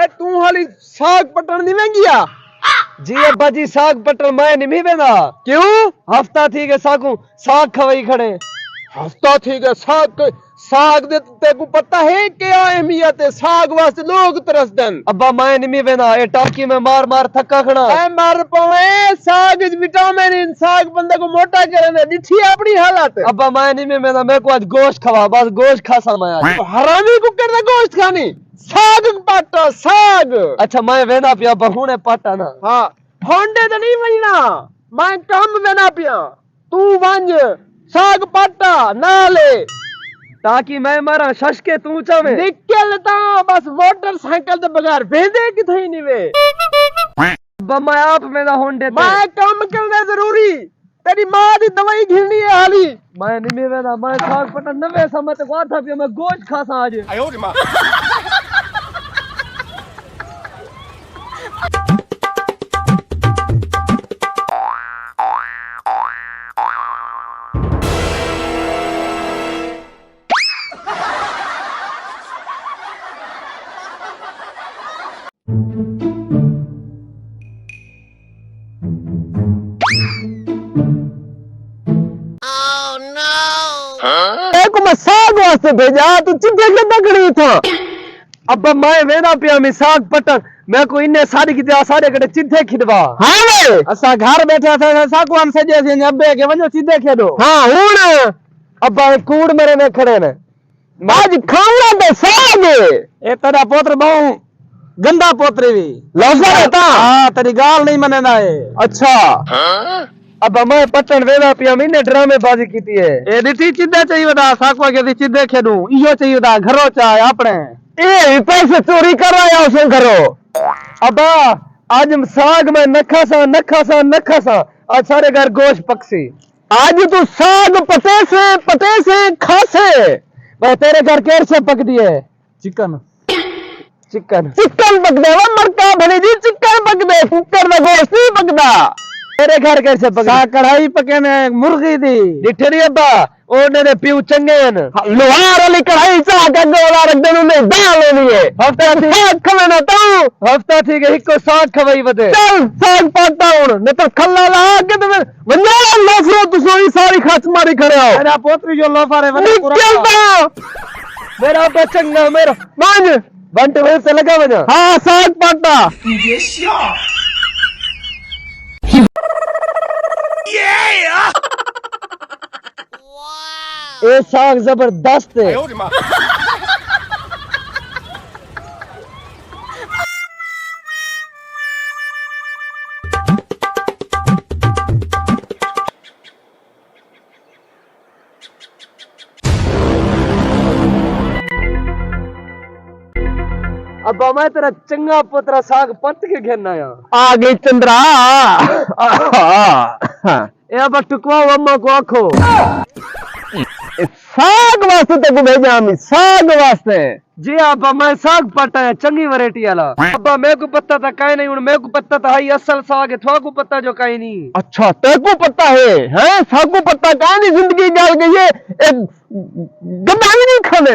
तू हाली साग पटन नहीं वेंगिया? जी अब्बा जी साग पटन मैं नहीं वेंदा। क्यों? हफ्ता थी के साग खवाई खड़े। हफ्ता ठीक है साग दे तेको पता है क्या अहमियत है? साग वास्ते लोग तरसदन। अब्बा मैं नहीं वेंदा ए टाकी में मार मार थका खड़ा। ए मर पवे साग इस विटामिन इन साग बंदे को मोटा करने दिठी अपनी हालत। अब्बा मैं नहीं वेंदा मेरे को आज गोश्त खवा बस गोश्त खासा मैं आज। हरामी को करदा गोश्त खानी साग पाटा साग। अच्छा मैं वेंदा पिया बहुने पाटा ना। हां होंडे तो नहीं वजना मैं काम वेना पिया तू वंज साग पाटा ना ले ताकि मैं मारा शश के तू चावे निकलता बस मोटरसाइकिल ते बगैर भेदे किथे नहीं वे। अब्बा मैं आप वेंदा होंडे मैं काम करना जरूरी तेरी मां दी दवाई घिलनी है हाली। मैं नहीं वेंदा मैं साग पटन नवे समय तक था पिया मैं गोश्त खासा आज। आयो रे मां। को मैं साग वास्ते भेजा तू चिट्ठे के पकड़ी था। अब मैं वेना पिया मैं साग पटन मैं को इन्ने सारी की सारे कटे चिट्ठे खिदवा। हां वे असा घर बैठा था साग हम सजे से अब्बे के वजो सीधे खेदो। हां हुन अब कूड़ मेरे में खड़े ने आज खाना दे साग ए तेरा पोत्र बहु गंदा पोत्री भी लौसा रहता। हां तेरी गाल नहीं मनेना है। अच्छा अब मैं पटन वेना पिया मैंने ड्रामे बाजी कीती है। ए दिठी चिद्दे चाहिए दा साकवा के चिद्दे खेदू इयो चाहिए दा घरो चाहे अपने ए पैसे चोरी करवाया उसे करो। अब आज साग में नखा सा आज सारे घर गोश्त पकसी। आज तू साग पते से खासे भाई तेरे घर केर से पक दिए चिकन चिकन पक दे मरका भले जी चिकन पक दे कुकर में गोश्त नहीं पकदा। तेरे घर कैसे पक सा कढ़ाई पके ने मुर्गी दी डिठरी अब्बा ओने ने पीऊ चंगे न लोहार वाली कढ़ाई चा के गोला रख देनु ने दाल लेनी है हफ्ता थी साग खवे ना तू हफ्ता थी के हिको साग खवाई बदे चल साग पाता हूं ने तो खल्ला ला के तो वन्या लोफरो तू सोई सारी खच मारी खड़े हो मेरा पोत्री जो लोफारे वने पूरा मेरा अब्बा चंगा मेरा मान बंट वे से लगा वना। हां साग पाता ए साग जबरदस्त है। अब मैं तेरा चंगा पुत्रा साग पट के घेरना या आ गई चंद्रा ए अब टुकवा अम्मा को आखो साग वास्ते तेको भेजा मैं साग वास्ते। जी अब मैं साग पटा है चंगी वैरायटी वाला। अब मेरे को पता था काई नहीं मेरे को पता था हाई असल साग है थोड़ा को पता जो काई नहीं। अच्छा तेको पता है हैं साग को पता काई नहीं जिंदगी गाल गई है गद्दा ही नहीं खाने।